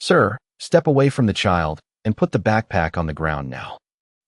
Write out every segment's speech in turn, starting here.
Sir, step away from the child and put the backpack on the ground now.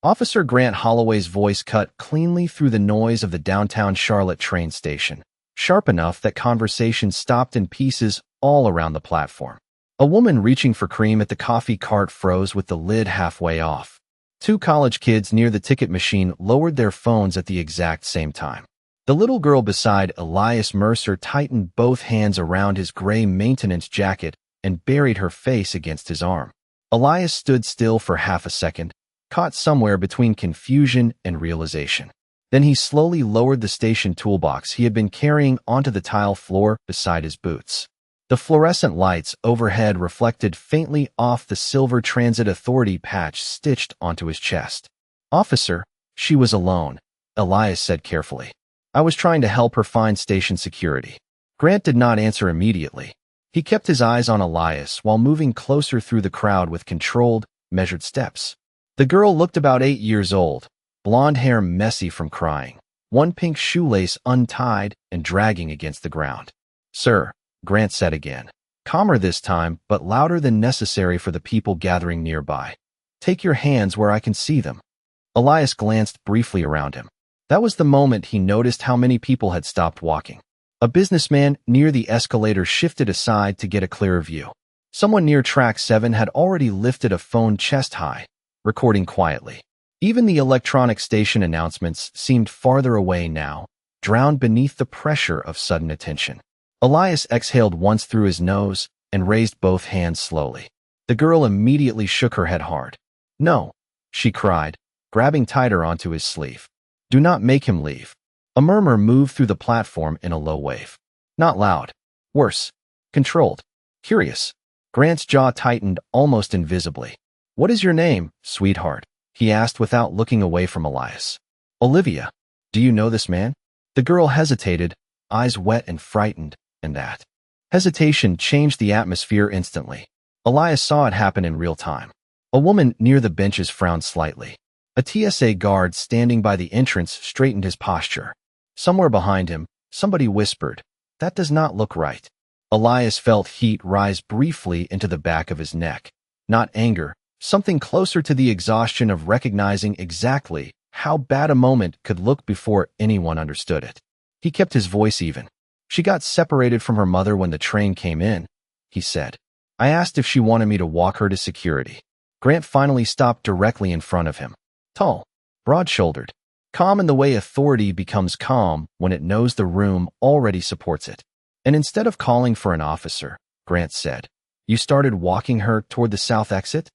Officer Grant Holloway's voice cut cleanly through the noise of the downtown Charlotte train station, sharp enough that conversation stopped in pieces all around the platform. A woman reaching for cream at the coffee cart froze with the lid halfway off. Two college kids near the ticket machine lowered their phones at the exact same time. The little girl beside Elias Mercer tightened both hands around his gray maintenance jacket and buried her face against his arm. Elias stood still for half a second, caught somewhere between confusion and realization. Then he slowly lowered the station toolbox he had been carrying onto the tile floor beside his boots. The fluorescent lights overhead reflected faintly off the silver Transit Authority patch stitched onto his chest. Officer, she was alone, Elias said carefully. I was trying to help her find station security. Grant did not answer immediately. He kept his eyes on Elias while moving closer through the crowd with controlled, measured steps. The girl looked about 8 years old, blonde hair messy from crying, one pink shoelace untied and dragging against the ground. Sir, Grant said again, calmer this time but louder than necessary for the people gathering nearby. Take your hands where I can see them. Elias glanced briefly around him. That was the moment he noticed how many people had stopped walking. A businessman near the escalator shifted aside to get a clearer view. Someone near track 7 had already lifted a phone chest high, recording quietly. Even the electronic station announcements seemed farther away now, drowned beneath the pressure of sudden attention. Elias exhaled once through his nose and raised both hands slowly. The girl immediately shook her head hard. No, she cried, grabbing tighter onto his sleeve. Do not make him leave. A murmur moved through the platform in a low wave. Not loud. Worse. Controlled. Curious. Grant's jaw tightened almost invisibly. What is your name, sweetheart? He asked without looking away from Elias. Olivia. Do you know this man? The girl hesitated, eyes wet and frightened, and that hesitation changed the atmosphere instantly. Elias saw it happen in real time. A woman near the benches frowned slightly. A TSA guard standing by the entrance straightened his posture. Somewhere behind him, somebody whispered, "That does not look right." Elias felt heat rise briefly into the back of his neck. Not anger, something closer to the exhaustion of recognizing exactly how bad a moment could look before anyone understood it. He kept his voice even. She got separated from her mother when the train came in, he said. I asked if she wanted me to walk her to security. Grant finally stopped directly in front of him. Tall, broad-shouldered, calm in the way authority becomes calm when it knows the room already supports it. And instead of calling for an officer, Grant said, "You started walking her toward the south exit?"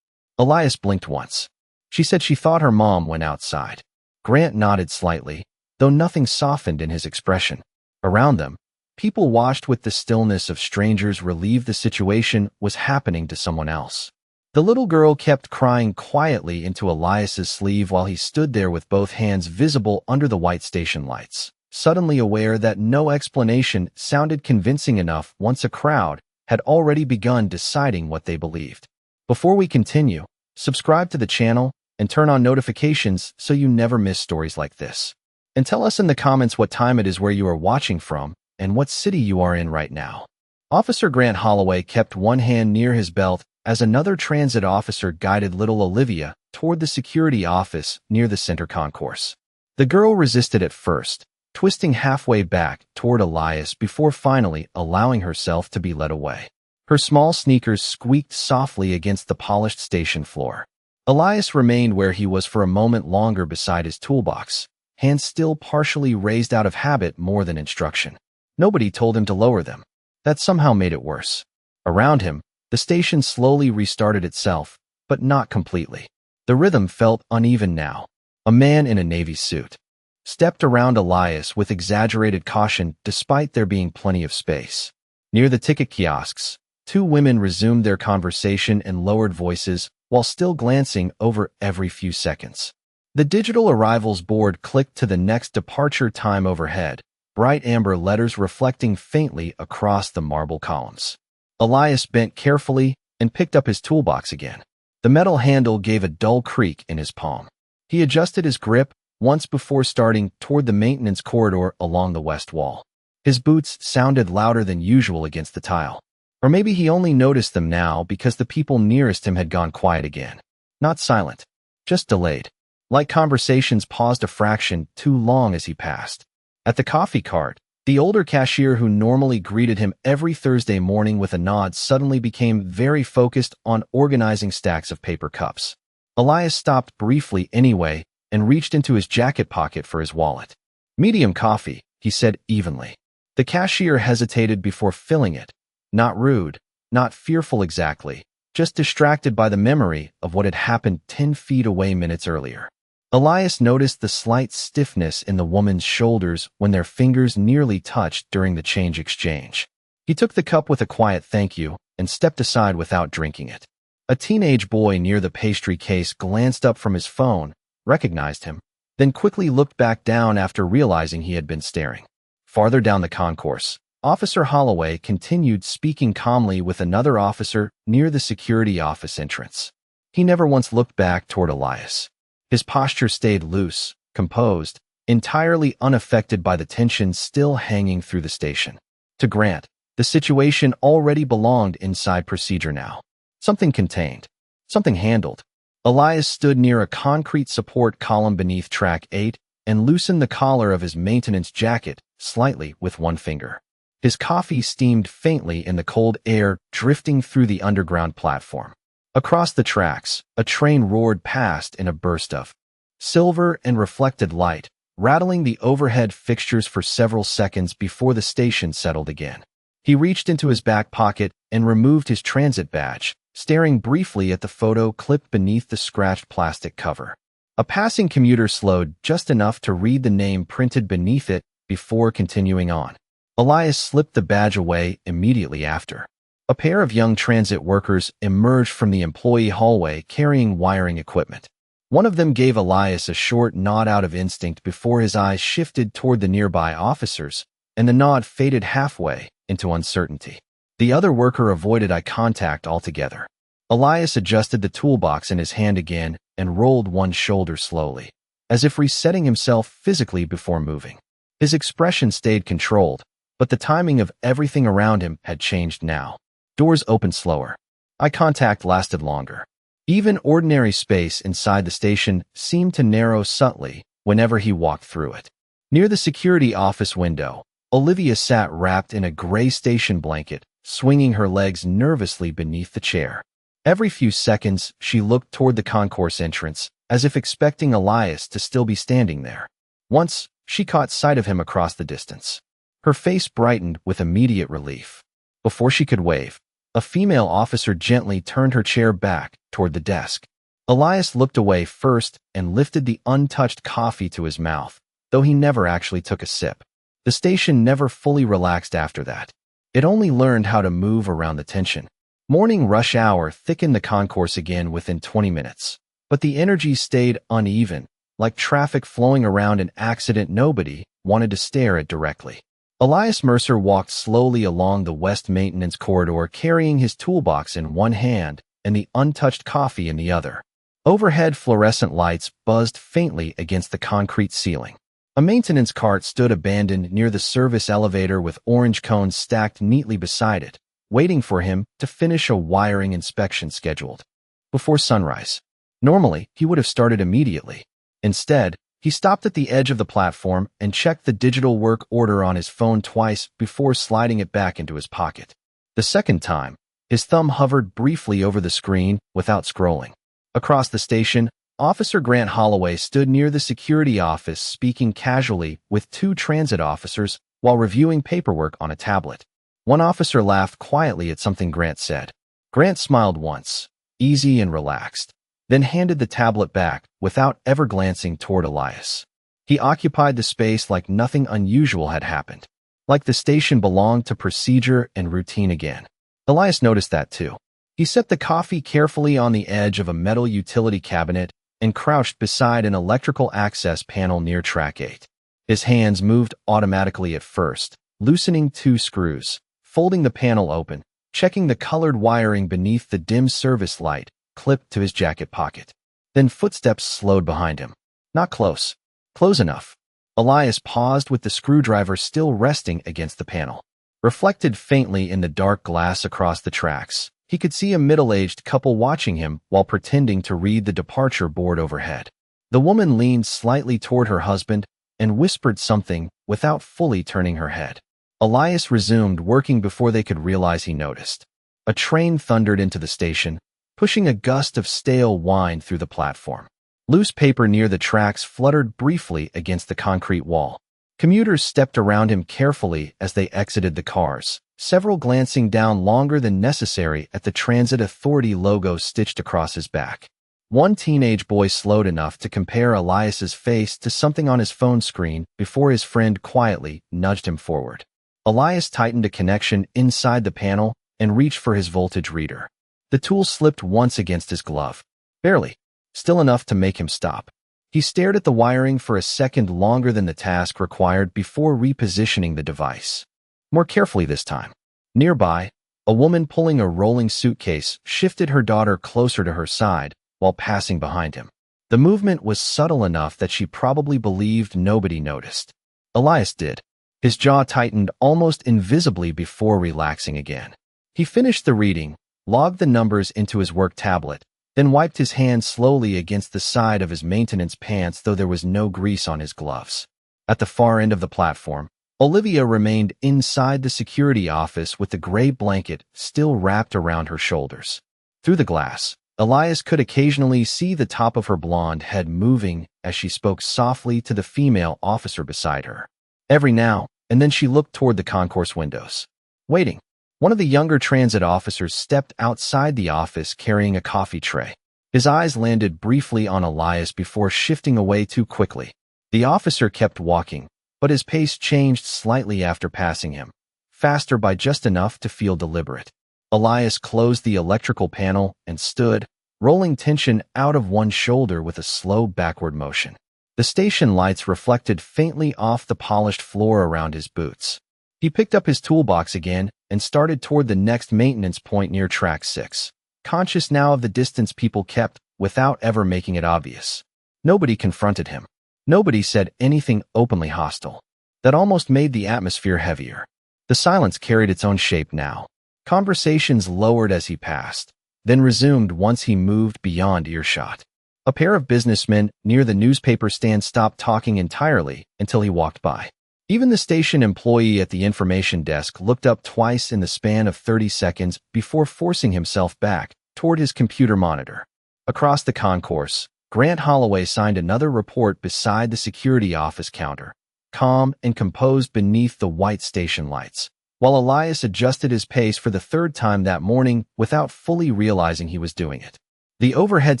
Elias blinked once. She said she thought her mom went outside. Grant nodded slightly, though nothing softened in his expression. Around them, people watched with the stillness of strangers relieved the situation was happening to someone else. The little girl kept crying quietly into Elias's sleeve while he stood there with both hands visible under the white station lights, suddenly aware that no explanation sounded convincing enough once a crowd had already begun deciding what they believed. Before we continue, subscribe to the channel and turn on notifications so you never miss stories like this. And tell us in the comments what time it is where you are watching from and what city you are in right now. Officer Grant Holloway kept one hand near his belt as another transit officer guided little Olivia toward the security office near the center concourse. The girl resisted at first, twisting halfway back toward Elias before finally allowing herself to be led away. Her small sneakers squeaked softly against the polished station floor. Elias remained where he was for a moment longer beside his toolbox, hands still partially raised out of habit more than instruction. Nobody told him to lower them. That somehow made it worse. Around him, the station slowly restarted itself, but not completely. The rhythm felt uneven now. A man in a navy suit stepped around Elias with exaggerated caution despite there being plenty of space. Near the ticket kiosks, two women resumed their conversation in lowered voices while still glancing over every few seconds. The digital arrivals board clicked to the next departure time overhead, bright amber letters reflecting faintly across the marble columns. Elias bent carefully and picked up his toolbox again. The metal handle gave a dull creak in his palm. He adjusted his grip once before starting toward the maintenance corridor along the west wall. His boots sounded louder than usual against the tile. Or maybe he only noticed them now because the people nearest him had gone quiet again. Not silent, just delayed. Like conversations paused a fraction too long as he passed. At the coffee cart, the older cashier who normally greeted him every Thursday morning with a nod suddenly became very focused on organizing stacks of paper cups. Elias stopped briefly anyway and reached into his jacket pocket for his wallet. "Medium coffee," he said evenly. The cashier hesitated before filling it. Not rude, not fearful exactly, just distracted by the memory of what had happened 10 feet away minutes earlier. Elias noticed the slight stiffness in the woman's shoulders when their fingers nearly touched during the change exchange. He took the cup with a quiet thank you and stepped aside without drinking it. A teenage boy near the pastry case glanced up from his phone, recognized him, then quickly looked back down after realizing he had been staring. Farther down the concourse, Officer Holloway continued speaking calmly with another officer near the security office entrance. He never once looked back toward Elias. His posture stayed loose, composed, entirely unaffected by the tension still hanging through the station. To Grant, the situation already belonged inside procedure now. Something contained, something handled. Elias stood near a concrete support column beneath track 8 and loosened the collar of his maintenance jacket slightly with one finger. His coffee steamed faintly in the cold air drifting through the underground platform. Across the tracks, a train roared past in a burst of silver and reflected light, rattling the overhead fixtures for several seconds before the station settled again. He reached into his back pocket and removed his transit badge, staring briefly at the photo clipped beneath the scratched plastic cover. A passing commuter slowed just enough to read the name printed beneath it before continuing on. Elias slipped the badge away immediately after. A pair of young transit workers emerged from the employee hallway carrying wiring equipment. One of them gave Elias a short nod out of instinct before his eyes shifted toward the nearby officers, and the nod faded halfway into uncertainty. The other worker avoided eye contact altogether. Elias adjusted the toolbox in his hand again and rolled one shoulder slowly, as if resetting himself physically before moving. His expression stayed controlled, but the timing of everything around him had changed now. Doors opened slower. Eye contact lasted longer. Even ordinary space inside the station seemed to narrow subtly whenever he walked through it. Near the security office window, Olivia sat wrapped in a gray station blanket, swinging her legs nervously beneath the chair. Every few seconds, she looked toward the concourse entrance, as if expecting Elias to still be standing there. Once, she caught sight of him across the distance. Her face brightened with immediate relief. Before she could wave, a female officer gently turned her chair back toward the desk. Elias looked away first and lifted the untouched coffee to his mouth, though he never actually took a sip. The station never fully relaxed after that. It only learned how to move around the tension. Morning rush hour thickened the concourse again within 20 minutes, but the energy stayed uneven, like traffic flowing around an accident nobody wanted to stare at directly. Elias Mercer walked slowly along the west maintenance corridor carrying his toolbox in one hand and the untouched coffee in the other. Overhead fluorescent lights buzzed faintly against the concrete ceiling. A maintenance cart stood abandoned near the service elevator with orange cones stacked neatly beside it, waiting for him to finish a wiring inspection scheduled before sunrise. Normally, he would have started immediately. Instead, he stopped at the edge of the platform and checked the digital work order on his phone twice before sliding it back into his pocket. The second time, his thumb hovered briefly over the screen without scrolling. Across the station, Officer Grant Holloway stood near the security office speaking casually with two transit officers while reviewing paperwork on a tablet. One officer laughed quietly at something Grant said. Grant smiled once, easy and relaxed, then handed the tablet back without ever glancing toward Elias. He occupied the space like nothing unusual had happened, like the station belonged to procedure and routine again. Elias noticed that too. He set the coffee carefully on the edge of a metal utility cabinet and crouched beside an electrical access panel near track 8. His hands moved automatically at first, loosening 2 screws, folding the panel open, checking the colored wiring beneath the dim service light, clipped to his jacket pocket. Then footsteps slowed behind him. Not close. Close enough. Elias paused with the screwdriver still resting against the panel. reflected faintly in the dark glass across the tracks. He could see a middle-aged couple watching him while pretending to read the departure board overhead. The woman leaned slightly toward her husband and whispered something without fully turning her head. Elias resumed working before they could realize he noticed. A train thundered into the station, pushing a gust of stale wine through the platform. Loose paper near the tracks fluttered briefly against the concrete wall. Commuters stepped around him carefully as they exited the cars, several glancing down longer than necessary at the Transit Authority logo stitched across his back. One teenage boy slowed enough to compare Elias's face to something on his phone screen before his friend quietly nudged him forward. Elias tightened a connection inside the panel and reached for his voltage reader. The tool slipped once against his glove. Barely. Still enough to make him stop. He stared at the wiring for a second longer than the task required before repositioning the device. More carefully this time. Nearby, a woman pulling a rolling suitcase shifted her daughter closer to her side while passing behind him. The movement was subtle enough that she probably believed nobody noticed. Elias did. His jaw tightened almost invisibly before relaxing again. He finished the reading, logged the numbers into his work tablet, then wiped his hand slowly against the side of his maintenance pants, though there was no grease on his gloves. At the far end of the platform, Olivia remained inside the security office with the gray blanket still wrapped around her shoulders. Through the glass, Elias could occasionally see the top of her blonde head moving as she spoke softly to the female officer beside her. Every now and then she looked toward the concourse windows. Waiting. One of the younger transit officers stepped outside the office carrying a coffee tray. His eyes landed briefly on Elias before shifting away too quickly. The officer kept walking, but his pace changed slightly after passing him, faster by just enough to feel deliberate. Elias closed the electrical panel and stood, rolling tension out of one shoulder with a slow backward motion. The station lights reflected faintly off the polished floor around his boots. He picked up his toolbox again and started toward the next maintenance point near track 6, conscious now of the distance people kept without ever making it obvious. Nobody confronted him. Nobody said anything openly hostile. That almost made the atmosphere heavier. The silence carried its own shape now. Conversations lowered as he passed, then resumed once he moved beyond earshot. A pair of businessmen near the newspaper stand stopped talking entirely until he walked by. Even the station employee at the information desk looked up twice in the span of 30 seconds before forcing himself back toward his computer monitor. Across the concourse, Grant Holloway signed another report beside the security office counter, calm and composed beneath the white station lights, while Elias adjusted his pace for the third time that morning without fully realizing he was doing it. The overhead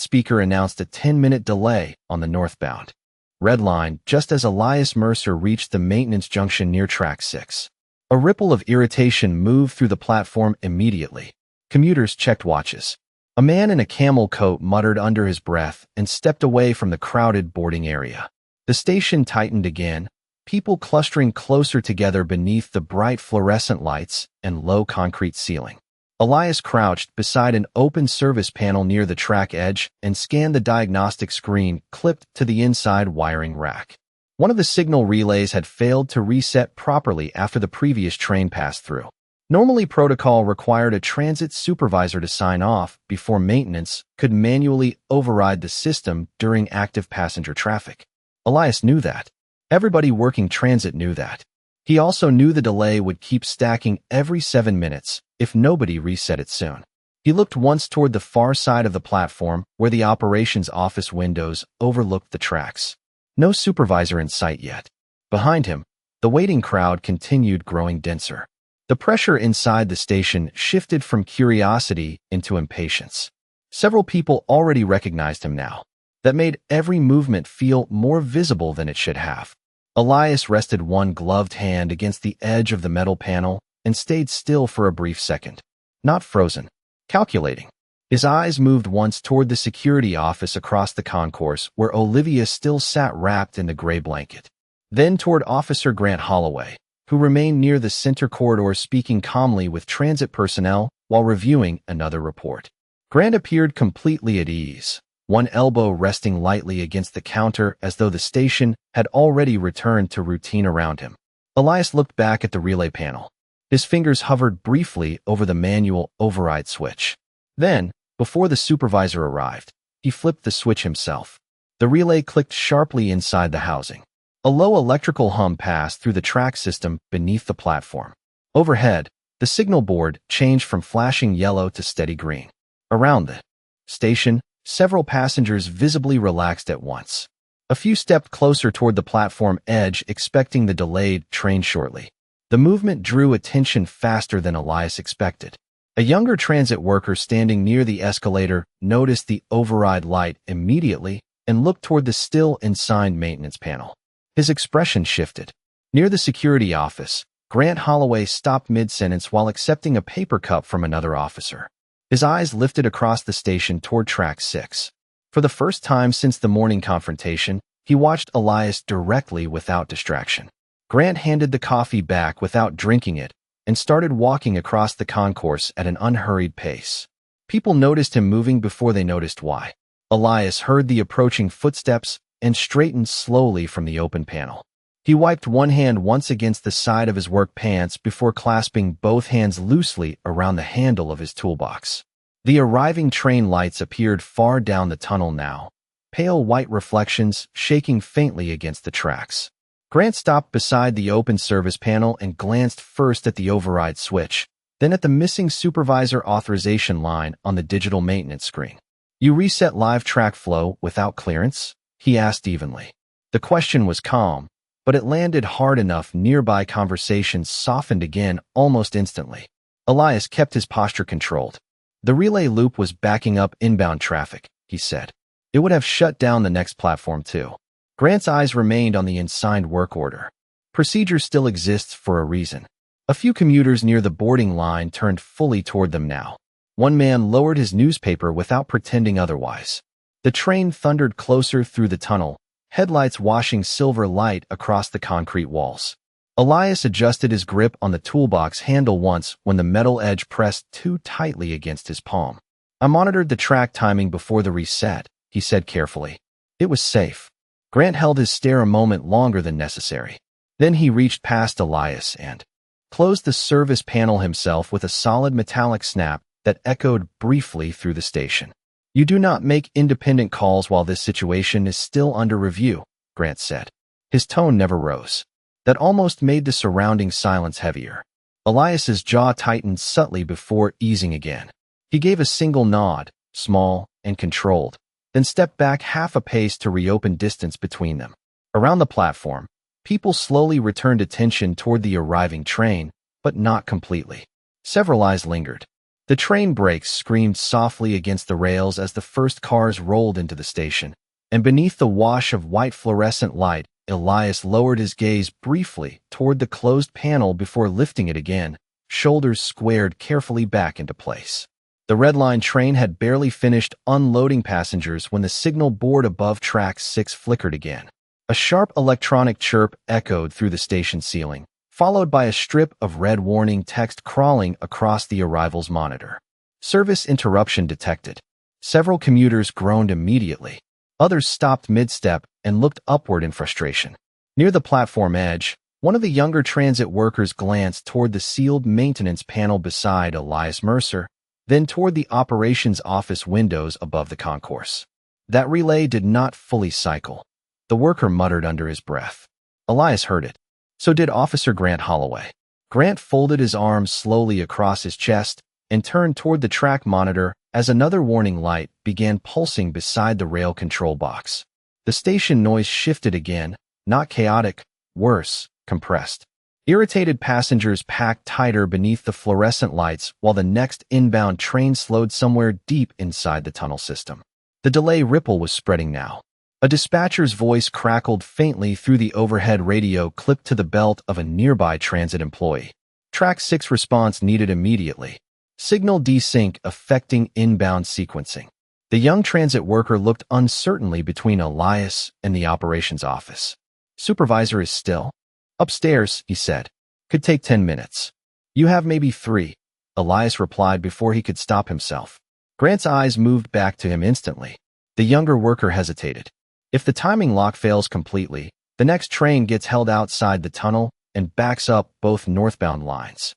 speaker announced a 10-minute delay on the northbound red line just as Elias Mercer reached the maintenance junction near track 6. A ripple of irritation moved through the platform immediately. Commuters checked watches. A man in a camel coat muttered under his breath and stepped away from the crowded boarding area. The station tightened again, people clustering closer together beneath the bright fluorescent lights and low concrete ceiling. Elias crouched beside an open service panel near the track edge and scanned the diagnostic screen clipped to the inside wiring rack. One of the signal relays had failed to reset properly after the previous train passed through. Normally, protocol required a transit supervisor to sign off before maintenance could manually override the system during active passenger traffic. Elias knew that. Everybody working transit knew that. He also knew the delay would keep stacking every 7 minutes if nobody reset it soon. He looked once toward the far side of the platform where the operations office windows overlooked the tracks. No supervisor in sight yet. Behind him, the waiting crowd continued growing denser. The pressure inside the station shifted from curiosity into impatience. Several people already recognized him now. That made every movement feel more visible than it should have. Elias rested one gloved hand against the edge of the metal panel and stayed still for a brief second. Not frozen. Calculating. His eyes moved once toward the security office across the concourse where Olivia still sat wrapped in the gray blanket. Then toward Officer Grant Holloway, who remained near the center corridor speaking calmly with transit personnel while reviewing another report. Grant appeared completely at ease, one elbow resting lightly against the counter as though the station had already returned to routine around him. Elias looked back at the relay panel. His fingers hovered briefly over the manual override switch. Then, before the supervisor arrived, he flipped the switch himself. The relay clicked sharply inside the housing. A low electrical hum passed through the track system beneath the platform. Overhead, the signal board changed from flashing yellow to steady green. Around the station, several passengers visibly relaxed at once. A few stepped closer toward the platform edge, expecting the delayed train shortly. The movement drew attention faster than Elias expected. A younger transit worker standing near the escalator noticed the override light immediately and looked toward the still unsigned maintenance panel. His expression shifted. Near the security office, Grant Holloway stopped mid-sentence while accepting a paper cup from another officer. His eyes lifted across the station toward track 6. For the first time since the morning confrontation, he watched Elias directly without distraction. Grant handed the coffee back without drinking it and started walking across the concourse at an unhurried pace. People noticed him moving before they noticed why. Elias heard the approaching footsteps and straightened slowly from the open panel. He wiped one hand once against the side of his work pants before clasping both hands loosely around the handle of his toolbox. The arriving train lights appeared far down the tunnel now, pale white reflections shaking faintly against the tracks. Grant stopped beside the open service panel and glanced first at the override switch, then at the missing supervisor authorization line on the digital maintenance screen. "You reset live track flow without clearance?" he asked evenly. The question was calm, but it landed hard enough nearby conversations softened again almost instantly. Elias kept his posture controlled. "The relay loop was backing up inbound traffic," he said. "It would have shut down the next platform too." Grant's eyes remained on the unsigned work order. Procedure still exists for a reason. A few commuters near the boarding line turned fully toward them now. One man lowered his newspaper without pretending otherwise. The train thundered closer through the tunnel, headlights washing silver light across the concrete walls. Elias adjusted his grip on the toolbox handle once when the metal edge pressed too tightly against his palm. "I monitored the track timing before the reset," he said carefully. "It was safe." Grant held his stare a moment longer than necessary. Then he reached past Elias and closed the service panel himself with a solid metallic snap that echoed briefly through the station. "You do not make independent calls while this situation is still under review," Grant said. His tone never rose. That almost made the surrounding silence heavier. Elias's jaw tightened subtly before easing again. He gave a single nod, small and controlled, then stepped back half a pace to reopen distance between them. Around the platform, people slowly returned attention toward the arriving train, but not completely. Several eyes lingered. The train brakes screamed softly against the rails as the first cars rolled into the station, and beneath the wash of white fluorescent light, Elias lowered his gaze briefly toward the closed panel before lifting it again, shoulders squared carefully back into place. The Red Line train had barely finished unloading passengers when the signal board above track 6 flickered again. A sharp electronic chirp echoed through the station ceiling, followed by a strip of red warning text crawling across the arrivals monitor. "Service interruption detected." Several commuters groaned immediately. Others stopped mid-step and looked upward in frustration. Near the platform edge, one of the younger transit workers glanced toward the sealed maintenance panel beside Elias Mercer, then toward the operations office windows above the concourse. That relay did not fully cycle. The worker muttered under his breath. Elias heard it. So did Officer Grant Holloway. Grant folded his arms slowly across his chest and turned toward the track monitor as another warning light began pulsing beside the rail control box. The station noise shifted again, not chaotic, worse, compressed. Irritated passengers packed tighter beneath the fluorescent lights while the next inbound train slowed somewhere deep inside the tunnel system. The delay ripple was spreading now. A dispatcher's voice crackled faintly through the overhead radio clipped to the belt of a nearby transit employee. Track 6 response needed immediately. Signal desync affecting inbound sequencing. The young transit worker looked uncertainly between Elias and the operations office. "Supervisor is still upstairs," he said. "Could take 10 minutes. You have maybe 3, Elias replied before he could stop himself. Grant's eyes moved back to him instantly. The younger worker hesitated. If the timing lock fails completely, the next train gets held outside the tunnel and backs up both northbound lines.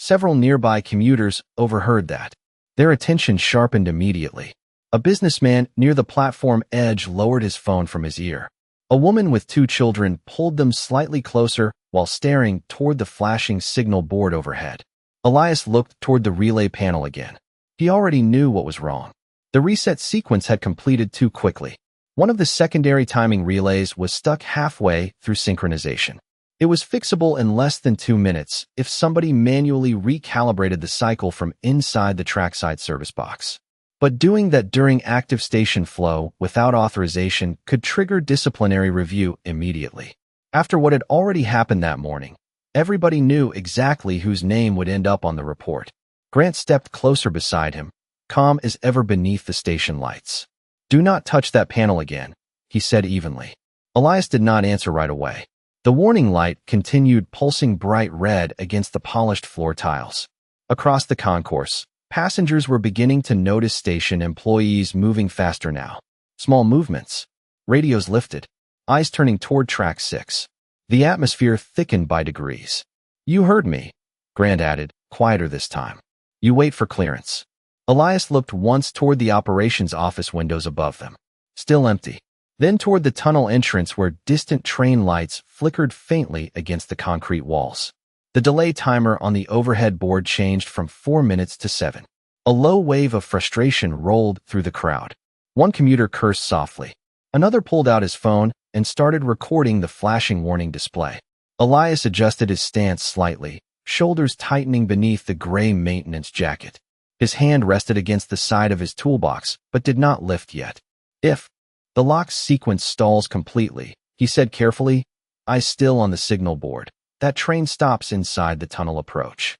Several nearby commuters overheard that. Their attention sharpened immediately. A businessman near the platform edge lowered his phone from his ear. A woman with 2 children pulled them slightly closer while staring toward the flashing signal board overhead. Elias looked toward the relay panel again. He already knew what was wrong. The reset sequence had completed too quickly. One of the secondary timing relays was stuck halfway through synchronization. It was fixable in less than 2 minutes if somebody manually recalibrated the cycle from inside the trackside service box. But doing that during active station flow without authorization could trigger disciplinary review immediately. After what had already happened that morning, everybody knew exactly whose name would end up on the report. Grant stepped closer beside him, calm as ever beneath the station lights. "Do not touch that panel again," he said evenly. Elias did not answer right away. The warning light continued pulsing bright red against the polished floor tiles. Across the concourse, passengers were beginning to notice station employees moving faster now. Small movements. Radios lifted, eyes turning toward track 6. The atmosphere thickened by degrees. "You heard me," Grant added, quieter this time. "You wait for clearance." Elias looked once toward the operations office windows above them. Still empty. Then toward the tunnel entrance where distant train lights flickered faintly against the concrete walls. The delay timer on the overhead board changed from 4 minutes to 7. A low wave of frustration rolled through the crowd. One commuter cursed softly. Another pulled out his phone and started recording the flashing warning display. Elias adjusted his stance slightly, shoulders tightening beneath the gray maintenance jacket. His hand rested against the side of his toolbox, but did not lift yet. "If the lock sequence stalls completely," he said carefully, eyes still on the signal board, "that train stops inside the tunnel approach."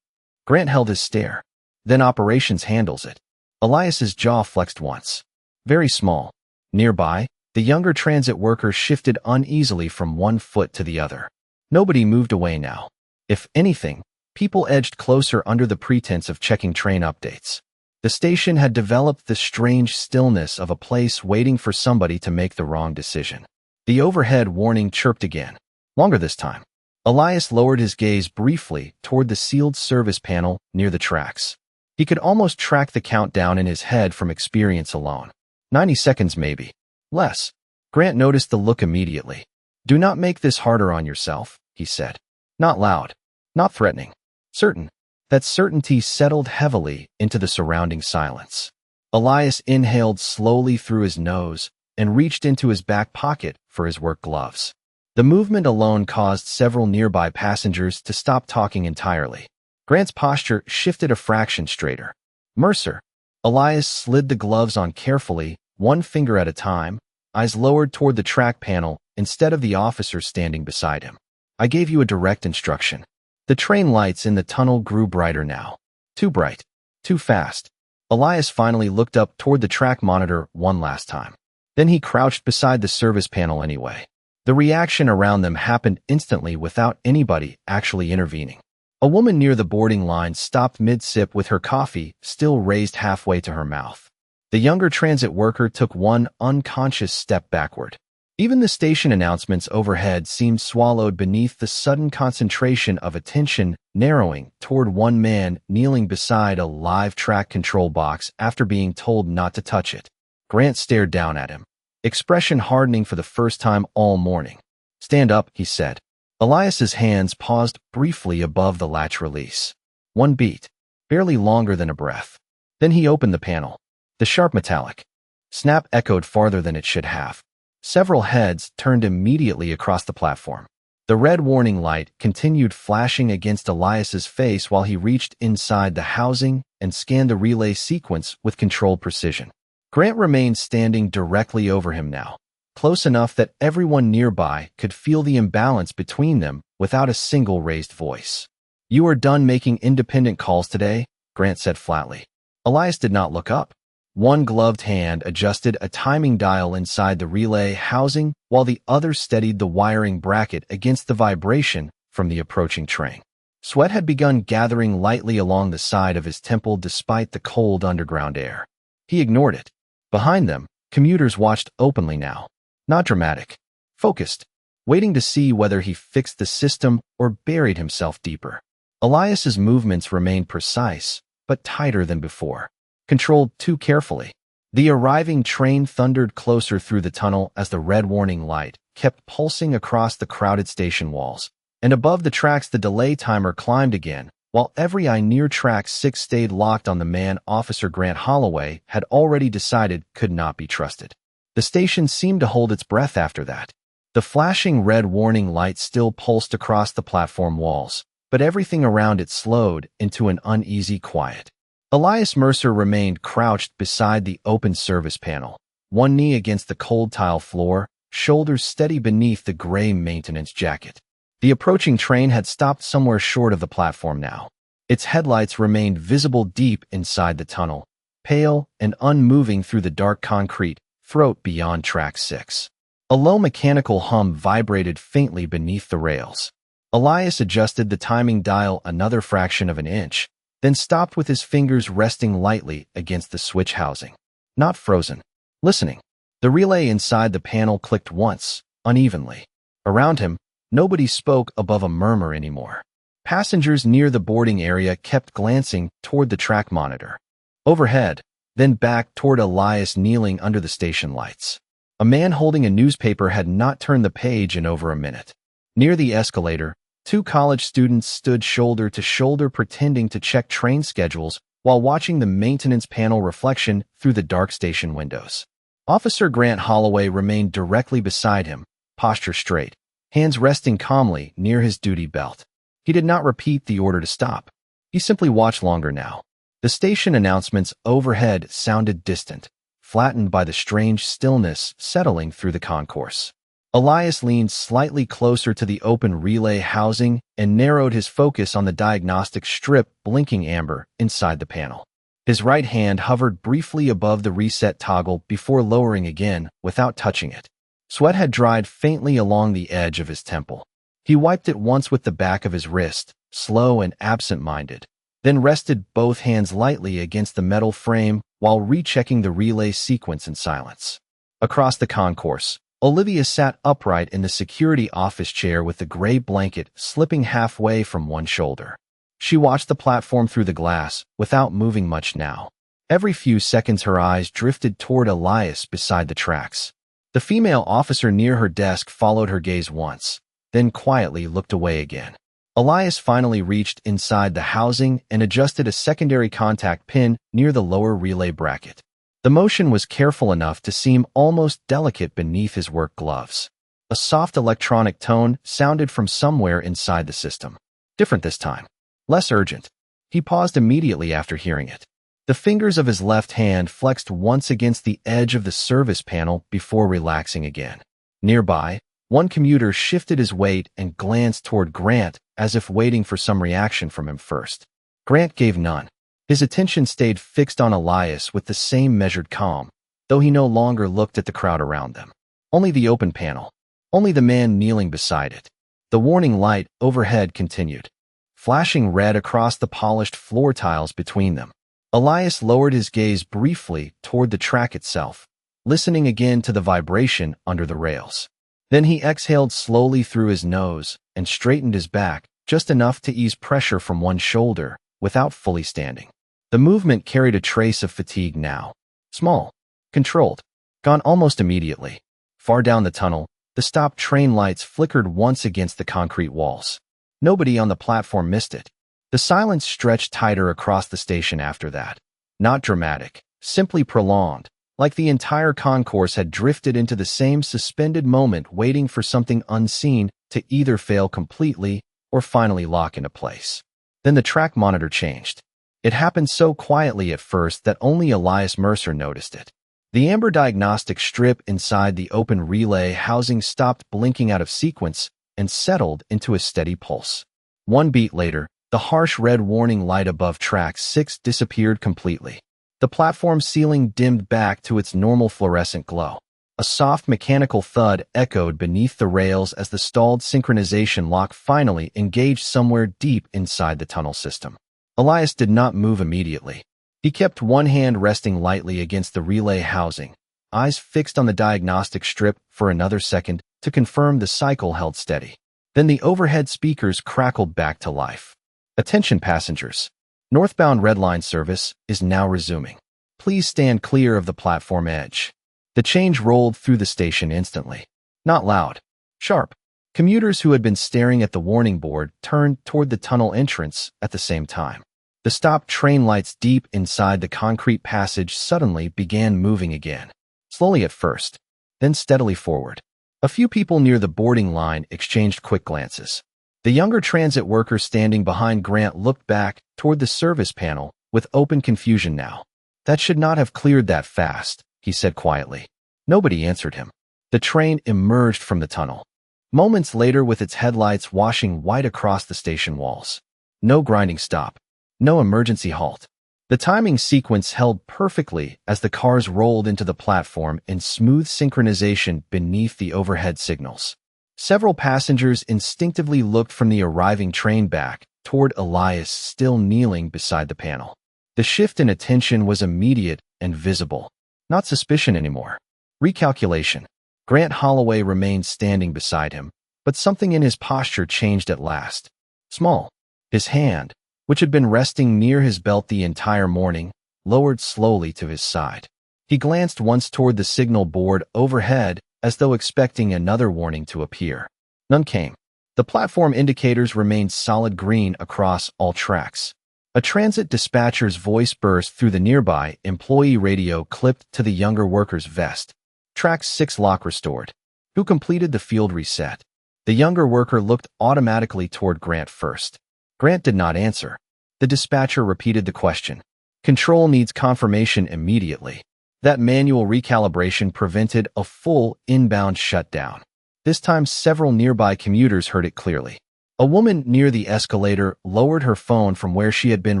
Grant held his stare. "Then operations handles it." Elias's jaw flexed once. Very small. Nearby, the younger transit worker shifted uneasily from one foot to the other. Nobody moved away now. If anything, people edged closer under the pretense of checking train updates. The station had developed the strange stillness of a place waiting for somebody to make the wrong decision. The overhead warning chirped again, longer this time. Elias lowered his gaze briefly toward the sealed service panel near the tracks. He could almost track the countdown in his head from experience alone. 90 seconds maybe. Less. Grant noticed the look immediately. "Do not make this harder on yourself," he said. Not loud. Not threatening. Certain. That certainty settled heavily into the surrounding silence. Elias inhaled slowly through his nose and reached into his back pocket for his work gloves. The movement alone caused several nearby passengers to stop talking entirely. Grant's posture shifted a fraction straighter. "Mercer." Elias slid the gloves on carefully, one finger at a time, eyes lowered toward the track panel instead of the officer standing beside him. "I gave you a direct instruction." The train lights in the tunnel grew brighter now. Too bright. Too fast. Elias finally looked up toward the track monitor one last time. Then he crouched beside the service panel anyway. The reaction around them happened instantly without anybody actually intervening. A woman near the boarding line stopped mid-sip with her coffee still raised halfway to her mouth. The younger transit worker took one unconscious step backward. Even the station announcements overhead seemed swallowed beneath the sudden concentration of attention narrowing toward one man kneeling beside a live track control box after being told not to touch it. Grant stared down at him, expression hardening for the first time all morning. "Stand up," he said. Elias's hands paused briefly above the latch release. One beat, barely longer than a breath. Then he opened the panel. The sharp metallic snap echoed farther than it should have. Several heads turned immediately across the platform. The red warning light continued flashing against Elias's face while he reached inside the housing and scanned the relay sequence with controlled precision. Grant remained standing directly over him now, close enough that everyone nearby could feel the imbalance between them without a single raised voice. "You are done making independent calls today?" Grant said flatly. Elias did not look up. One gloved hand adjusted a timing dial inside the relay housing while the other steadied the wiring bracket against the vibration from the approaching train. Sweat had begun gathering lightly along the side of his temple despite the cold underground air. He ignored it. Behind them, commuters watched openly now. Not dramatic. Focused. Waiting to see whether he fixed the system or buried himself deeper. Elias's movements remained precise, but tighter than before, controlled too carefully. The arriving train thundered closer through the tunnel as the red warning light kept pulsing across the crowded station walls. And above the tracks the delay timer climbed again, while every eye near track 6 stayed locked on the man Officer Grant Holloway had already decided could not be trusted. The station seemed to hold its breath after that. The flashing red warning light still pulsed across the platform walls, but everything around it slowed into an uneasy quiet. Elias Mercer remained crouched beside the open service panel, one knee against the cold tile floor, shoulders steady beneath the gray maintenance jacket. The approaching train had stopped somewhere short of the platform now. Its headlights remained visible deep inside the tunnel, pale and unmoving through the dark concrete throat beyond track 6. A low mechanical hum vibrated faintly beneath the rails. Elias adjusted the timing dial another fraction of an inch, then stopped with his fingers resting lightly against the switch housing. Not frozen. Listening. The relay inside the panel clicked once, unevenly. Around him, nobody spoke above a murmur anymore. Passengers near the boarding area kept glancing toward the track monitor. Overhead, then back toward Elias kneeling under the station lights. A man holding a newspaper had not turned the page in over a minute. Near the escalator, 2 college students stood shoulder to shoulder pretending to check train schedules while watching the maintenance panel reflection through the dark station windows. Officer Grant Holloway remained directly beside him, posture straight, hands resting calmly near his duty belt. He did not repeat the order to stop. He simply watched longer now. The station announcements overhead sounded distant, flattened by the strange stillness settling through the concourse. Elias leaned slightly closer to the open relay housing and narrowed his focus on the diagnostic strip blinking amber inside the panel. His right hand hovered briefly above the reset toggle before lowering again without touching it. Sweat had dried faintly along the edge of his temple. He wiped it once with the back of his wrist, slow and absent-minded, then rested both hands lightly against the metal frame while rechecking the relay sequence in silence. Across the concourse, Olivia sat upright in the security office chair with the gray blanket slipping halfway from one shoulder. She watched the platform through the glass, without moving much now. Every few seconds her eyes drifted toward Elias beside the tracks. The female officer near her desk followed her gaze once, then quietly looked away again. Elias finally reached inside the housing and adjusted a secondary contact pin near the lower relay bracket. The motion was careful enough to seem almost delicate beneath his work gloves. A soft electronic tone sounded from somewhere inside the system. Different this time. Less urgent. He paused immediately after hearing it. The fingers of his left hand flexed once against the edge of the service panel before relaxing again. Nearby, one commuter shifted his weight and glanced toward Grant as if waiting for some reaction from him first. Grant gave none. His attention stayed fixed on Elias with the same measured calm, though he no longer looked at the crowd around them. Only the open panel. Only the man kneeling beside it. The warning light overhead continued, flashing red across the polished floor tiles between them. Elias lowered his gaze briefly toward the track itself, listening again to the vibration under the rails. Then he exhaled slowly through his nose and straightened his back, just enough to ease pressure from one shoulder, without fully standing. The movement carried a trace of fatigue now. Small, controlled, gone almost immediately. Far down the tunnel, the stopped train lights flickered once against the concrete walls. Nobody on the platform missed it. The silence stretched tighter across the station after that. Not dramatic, simply prolonged, like the entire concourse had drifted into the same suspended moment waiting for something unseen to either fail completely or finally lock into place. Then the track monitor changed. It happened so quietly at first that only Elias Mercer noticed it. The amber diagnostic strip inside the open relay housing stopped blinking out of sequence and settled into a steady pulse. One beat later, the harsh red warning light above track 6 disappeared completely. The platform ceiling dimmed back to its normal fluorescent glow. A soft mechanical thud echoed beneath the rails as the stalled synchronization lock finally engaged somewhere deep inside the tunnel system. Elias did not move immediately. He kept one hand resting lightly against the relay housing, eyes fixed on the diagnostic strip for another second to confirm the cycle held steady. Then the overhead speakers crackled back to life. Attention passengers. Northbound Red Line service is now resuming. Please stand clear of the platform edge. The change rolled through the station instantly. Not loud. Sharp. Commuters who had been staring at the warning board turned toward the tunnel entrance at the same time. The stopped train lights deep inside the concrete passage suddenly began moving again. Slowly at first, then steadily forward. A few people near the boarding line exchanged quick glances. The younger transit worker standing behind Grant looked back toward the service panel with open confusion now. That should not have cleared that fast, he said quietly. Nobody answered him. The train emerged from the tunnel. Moments later with its headlights washing white across the station walls. No grinding stop. No emergency halt. The timing sequence held perfectly as the cars rolled into the platform in smooth synchronization beneath the overhead signals. Several passengers instinctively looked from the arriving train back toward Elias still kneeling beside the panel. The shift in attention was immediate and visible. Not suspicion anymore. Recalculation. Grant Holloway remained standing beside him, but something in his posture changed at last. Small. His hand, which had been resting near his belt the entire morning, lowered slowly to his side. He glanced once toward the signal board overhead as though expecting another warning to appear. None came. The platform indicators remained solid green across all tracks. A transit dispatcher's voice burst through the nearby employee radio clipped to the younger worker's vest. Track 6 lock restored. Who completed the field reset? The younger worker looked automatically toward Grant first. Grant did not answer. The dispatcher repeated the question. Control needs confirmation immediately. That manual recalibration prevented a full inbound shutdown. This time several nearby commuters heard it clearly. A woman near the escalator lowered her phone from where she had been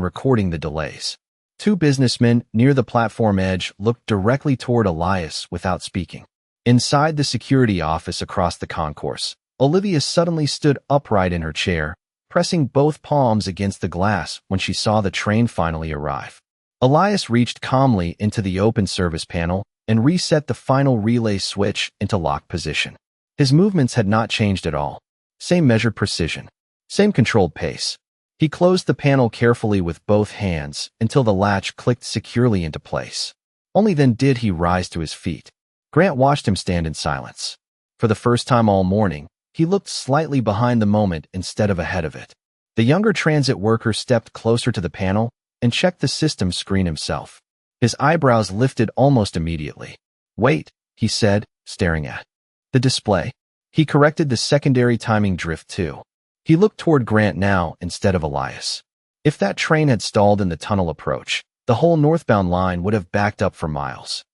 recording the delays. Two businessmen near the platform edge looked directly toward Elias without speaking. Inside the security office across the concourse, Olivia suddenly stood upright in her chair, pressing both palms against the glass when she saw the train finally arrive. Elias reached calmly into the open service panel and reset the final relay switch into lock position. His movements had not changed at all. Same measured precision. Same controlled pace. He closed the panel carefully with both hands until the latch clicked securely into place. Only then did he rise to his feet. Grant watched him stand in silence. For the first time all morning, he looked slightly behind the moment instead of ahead of it. The younger transit worker stepped closer to the panel and checked the system screen himself. His eyebrows lifted almost immediately. Wait, he said, staring at the display. He corrected the secondary timing drift too. He looked toward Grant now instead of Elias. If that train had stalled in the tunnel approach, the whole northbound line would have backed up for miles.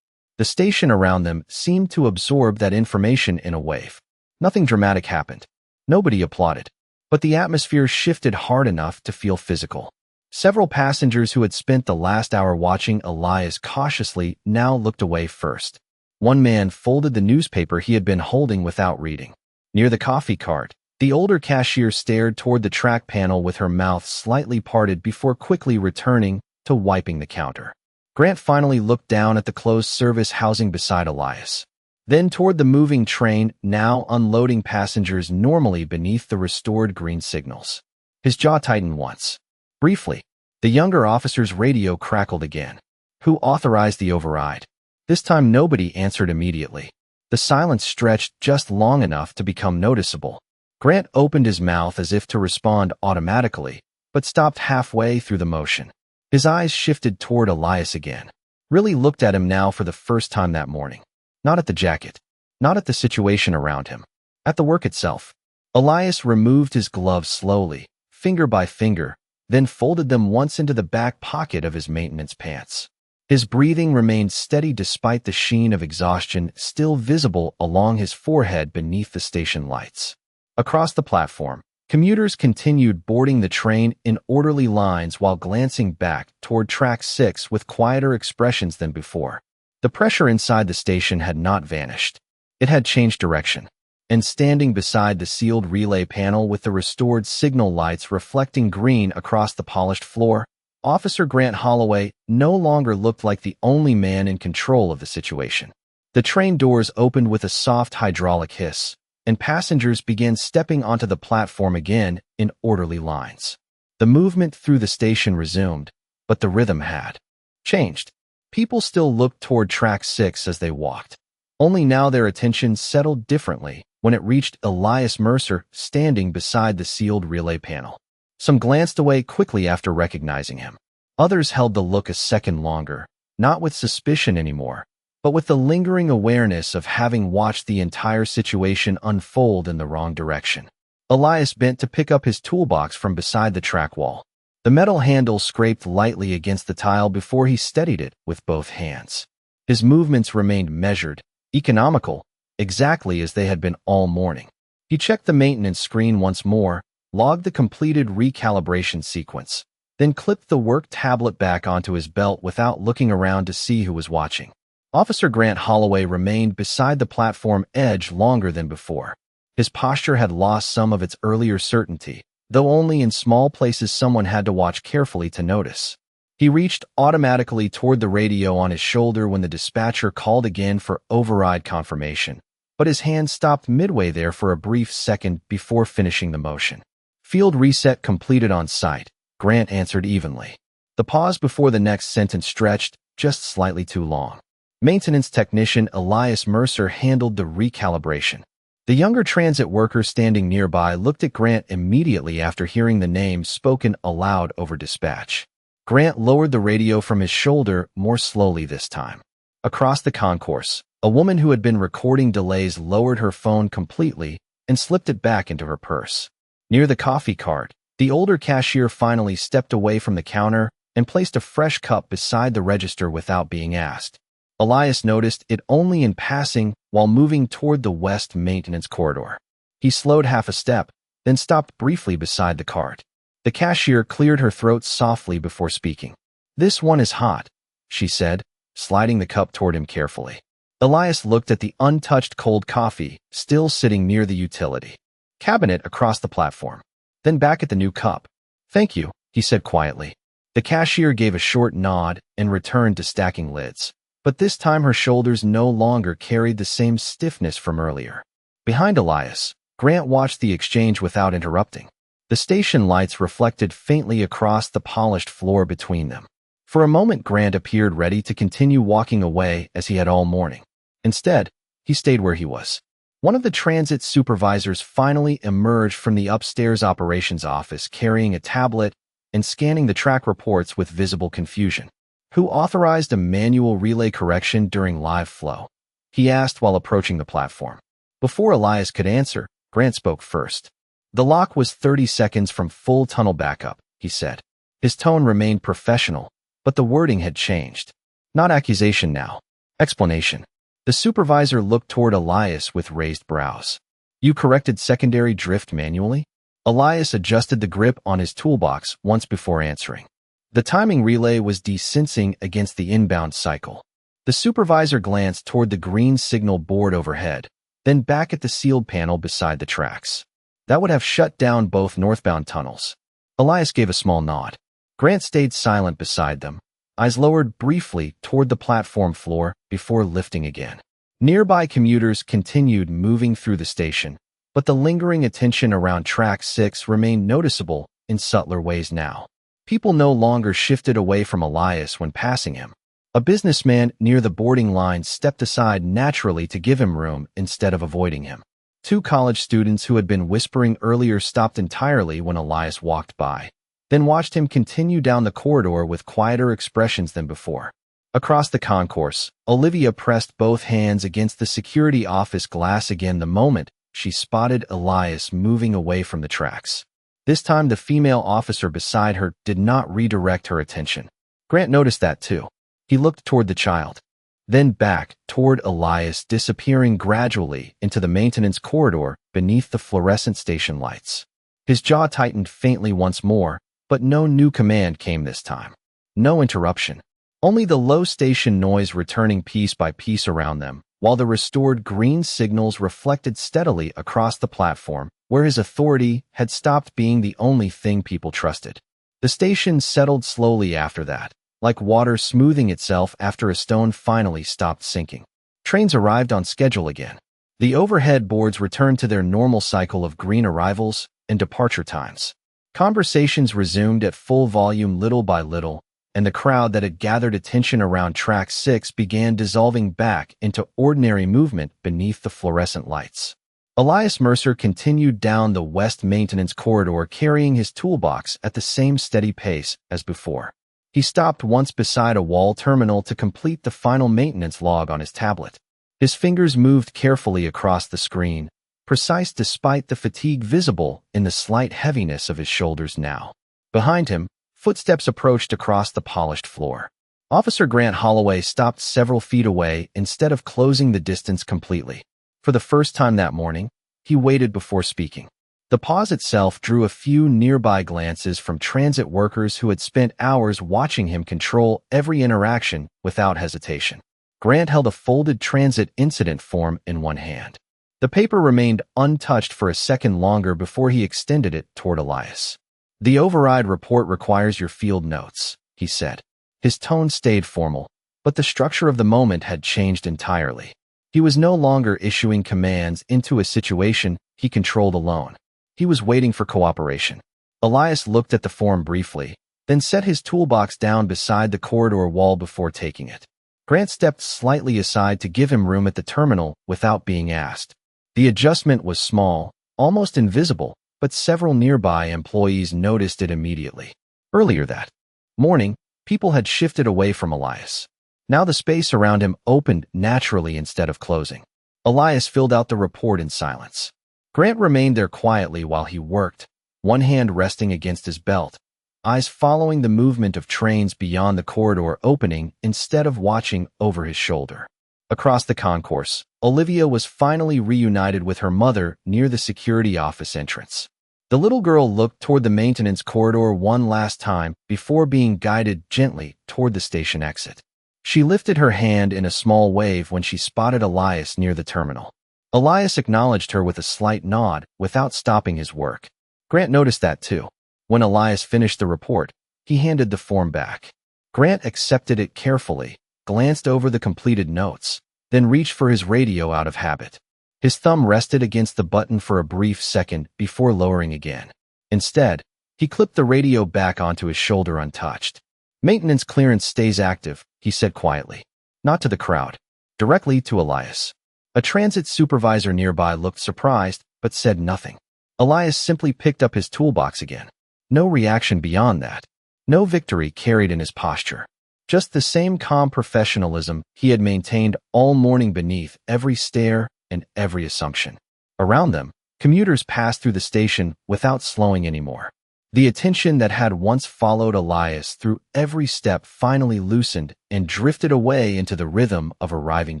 The station around them seemed to absorb that information in a wave. Nothing dramatic happened. Nobody applauded. But the atmosphere shifted hard enough to feel physical. Several passengers who had spent the last hour watching Elias cautiously now looked away first. One man folded the newspaper he had been holding without reading. Near the coffee cart, the older cashier stared toward the track panel with her mouth slightly parted before quickly returning to wiping the counter. Grant finally looked down at the closed service housing beside Elias. Then toward the moving train, now unloading passengers normally beneath the restored green signals. His jaw tightened once. Briefly, the younger officer's radio crackled again. Who authorized the override? This time nobody answered immediately. The silence stretched just long enough to become noticeable. Grant opened his mouth as if to respond automatically, but stopped halfway through the motion. His eyes shifted toward Elias again. Really looked at him now for the first time that morning. Not at the jacket. Not at the situation around him. At the work itself. Elias removed his gloves slowly, finger by finger, then folded them once into the back pocket of his maintenance pants. His breathing remained steady despite the sheen of exhaustion still visible along his forehead beneath the station lights. Across the platform, commuters continued boarding the train in orderly lines while glancing back toward track 6 with quieter expressions than before. The pressure inside the station had not vanished. It had changed direction. And standing beside the sealed relay panel with the restored signal lights reflecting green across the polished floor, Officer Grant Holloway no longer looked like the only man in control of the situation. The train doors opened with a soft hydraulic hiss, and passengers began stepping onto the platform again in orderly lines. The movement through the station resumed, but the rhythm had changed. People still looked toward track 6 as they walked. Only now their attention settled differently when it reached Elias Mercer standing beside the sealed relay panel. Some glanced away quickly after recognizing him. Others held the look a second longer, not with suspicion anymore, but with the lingering awareness of having watched the entire situation unfold in the wrong direction. Elias bent to pick up his toolbox from beside the track wall. The metal handle scraped lightly against the tile before he steadied it with both hands. His movements remained measured, economical, exactly as they had been all morning. He checked the maintenance screen once more, logged the completed recalibration sequence, then clipped the work tablet back onto his belt without looking around to see who was watching. Officer Grant Holloway remained beside the platform edge longer than before. His posture had lost some of its earlier certainty, though only in small places someone had to watch carefully to notice. He reached automatically toward the radio on his shoulder when the dispatcher called again for override confirmation, but his hand stopped midway there for a brief second before finishing the motion. Field reset completed on site, Grant answered evenly. The pause before the next sentence stretched just slightly too long. Maintenance technician Elias Mercer handled the recalibration. The younger transit worker standing nearby looked at Grant immediately after hearing the name spoken aloud over dispatch. Grant lowered the radio from his shoulder more slowly this time. Across the concourse, a woman who had been recording delays lowered her phone completely and slipped it back into her purse. Near the coffee cart, the older cashier finally stepped away from the counter and placed a fresh cup beside the register without being asked. Elias noticed it only in passing while moving toward the west maintenance corridor. He slowed half a step, then stopped briefly beside the cart. The cashier cleared her throat softly before speaking. "This one is hot," she said, sliding the cup toward him carefully. Elias looked at the untouched cold coffee still sitting near the utility cabinet across the platform, then back at the new cup. "Thank you," he said quietly. The cashier gave a short nod and returned to stacking lids. But this time her shoulders no longer carried the same stiffness from earlier. Behind Elias, Grant watched the exchange without interrupting. The station lights reflected faintly across the polished floor between them. For a moment Grant appeared ready to continue walking away as he had all morning. Instead, he stayed where he was. One of the transit supervisors finally emerged from the upstairs operations office carrying a tablet and scanning the track reports with visible confusion. "Who authorized a manual relay correction during live flow?" he asked while approaching the platform. Before Elias could answer, Grant spoke first. "The lock was 30 seconds from full tunnel backup," he said. His tone remained professional, but the wording had changed. Not accusation now. Explanation. The supervisor looked toward Elias with raised brows. "You corrected secondary drift manually?" Elias adjusted the grip on his toolbox once before answering. The timing relay was desensing against the inbound cycle. The supervisor glanced toward the green signal board overhead, then back at the sealed panel beside the tracks. That would have shut down both northbound tunnels. Elias gave a small nod. Grant stayed silent beside them, eyes lowered briefly toward the platform floor before lifting again. Nearby commuters continued moving through the station, but the lingering attention around track 6 remained noticeable in subtler ways now. People no longer shifted away from Elias when passing him. A businessman near the boarding line stepped aside naturally to give him room instead of avoiding him. Two college students who had been whispering earlier stopped entirely when Elias walked by, then watched him continue down the corridor with quieter expressions than before. Across the concourse, Olivia pressed both hands against the security office glass again the moment she spotted Elias moving away from the tracks. This time the female officer beside her did not redirect her attention. Grant noticed that too. He looked toward the child, then back toward Elias, disappearing gradually into the maintenance corridor beneath the fluorescent station lights. His jaw tightened faintly once more, but no new command came this time. No interruption. Only the low station noise returning piece by piece around them, while the restored green signals reflected steadily across the platform, where his authority had stopped being the only thing people trusted. The station settled slowly after that, like water smoothing itself after a stone finally stopped sinking. Trains arrived on schedule again. The overhead boards returned to their normal cycle of green arrivals and departure times. Conversations resumed at full volume little by little, and the crowd that had gathered attention around Track 6 began dissolving back into ordinary movement beneath the fluorescent lights. Elias Mercer continued down the west maintenance corridor carrying his toolbox at the same steady pace as before. He stopped once beside a wall terminal to complete the final maintenance log on his tablet. His fingers moved carefully across the screen, precise despite the fatigue visible in the slight heaviness of his shoulders now. Behind him, footsteps approached across the polished floor. Officer Grant Holloway stopped several feet away instead of closing the distance completely. For the first time that morning, he waited before speaking. The pause itself drew a few nearby glances from transit workers who had spent hours watching him control every interaction without hesitation. Grant held a folded transit incident form in one hand. The paper remained untouched for a second longer before he extended it toward Elias. "The override report requires your field notes," he said. His tone stayed formal, but the structure of the moment had changed entirely. He was no longer issuing commands into a situation he controlled alone. He was waiting for cooperation. Elias looked at the form briefly, then set his toolbox down beside the corridor wall before taking it. Grant stepped slightly aside to give him room at the terminal without being asked. The adjustment was small, almost invisible, but several nearby employees noticed it immediately. Earlier that morning, people had shifted away from Elias. Now the space around him opened naturally instead of closing. Elias filled out the report in silence. Grant remained there quietly while he worked, one hand resting against his belt, eyes following the movement of trains beyond the corridor opening instead of watching over his shoulder. Across the concourse, Olivia was finally reunited with her mother near the security office entrance. The little girl looked toward the maintenance corridor one last time before being guided gently toward the station exit. She lifted her hand in a small wave when she spotted Elias near the terminal. Elias acknowledged her with a slight nod without stopping his work. Grant noticed that too. When Elias finished the report, he handed the form back. Grant accepted it carefully, glanced over the completed notes, then reached for his radio out of habit. His thumb rested against the button for a brief second before lowering again. Instead, he clipped the radio back onto his shoulder untouched. "Maintenance clearance stays active," he said quietly. Not to the crowd. Directly to Elias. A transit supervisor nearby looked surprised, but said nothing. Elias simply picked up his toolbox again. No reaction beyond that. No victory carried in his posture. Just the same calm professionalism he had maintained all morning beneath every stare and every assumption. Around them, commuters passed through the station without slowing anymore. The attention that had once followed Elias through every step finally loosened and drifted away into the rhythm of arriving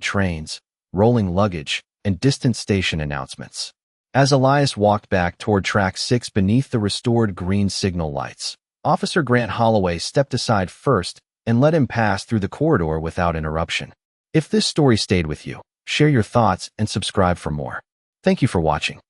trains, rolling luggage, and distant station announcements. As Elias walked back toward Track 6 beneath the restored green signal lights, Officer Grant Holloway stepped aside first and let him pass through the corridor without interruption. If this story stayed with you, share your thoughts and subscribe for more. Thank you for watching.